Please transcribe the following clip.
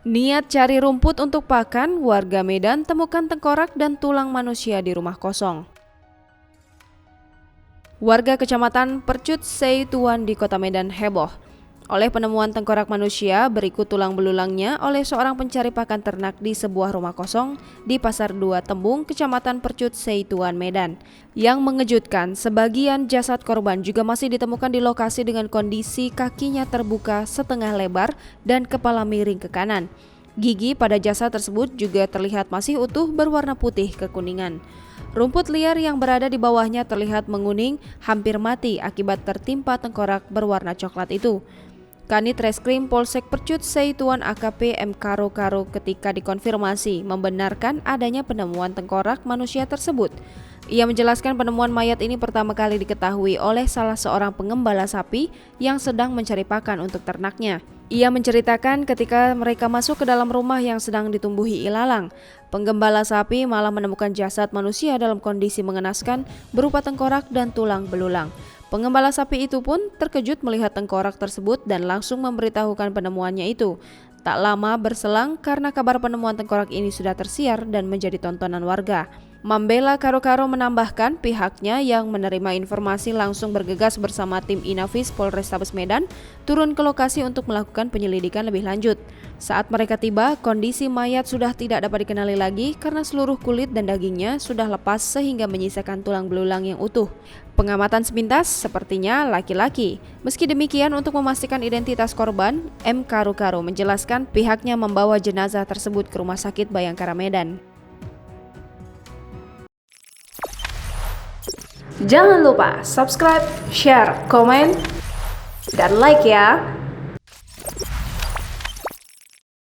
Niat cari rumput untuk pakan, warga Medan temukan tengkorak dan tulang manusia di rumah kosong. Warga Kecamatan Percut Seituan di Kota Medan heboh oleh penemuan tengkorak manusia berikut tulang belulangnya oleh seorang pencari pakan ternak di sebuah rumah kosong di Pasar 2 Tembung, Kecamatan Percut Seituan, Medan. Yang mengejutkan, sebagian jasad korban juga masih ditemukan di lokasi dengan kondisi kakinya terbuka setengah lebar dan kepala miring ke kanan. Gigi pada jasad tersebut juga terlihat masih utuh berwarna putih kekuningan. Rumput liar yang berada di bawahnya terlihat menguning, hampir mati akibat tertimpa tengkorak berwarna coklat itu. Kanit Reskrim Polsek Percut Seituan AKP M. Karo ketika dikonfirmasi membenarkan adanya penemuan tengkorak manusia tersebut. Ia menjelaskan penemuan mayat ini pertama kali diketahui oleh salah seorang pengembala sapi yang sedang mencari pakan untuk ternaknya. Ia menceritakan ketika mereka masuk ke dalam rumah yang sedang ditumbuhi ilalang, penggembala sapi malah menemukan jasad manusia dalam kondisi mengenaskan berupa tengkorak dan tulang belulang. Pengembala sapi itu pun terkejut melihat tengkorak tersebut dan langsung memberitahukan penemuannya itu. Tak lama berselang karena kabar penemuan tengkorak ini sudah tersiar dan menjadi tontonan warga. Mambela Karo menambahkan pihaknya yang menerima informasi langsung bergegas bersama tim Inafis Polrestabes Medan turun ke lokasi untuk melakukan penyelidikan lebih lanjut. Saat mereka tiba, kondisi mayat sudah tidak dapat dikenali lagi karena seluruh kulit dan dagingnya sudah lepas sehingga menyisakan tulang belulang yang utuh. Pengamatan sepintas sepertinya laki-laki. Meski demikian, untuk memastikan identitas korban, M. Karo menjelaskan pihaknya membawa jenazah tersebut ke Rumah Sakit Bayangkara Medan. Jangan lupa subscribe, share, komen, dan like ya!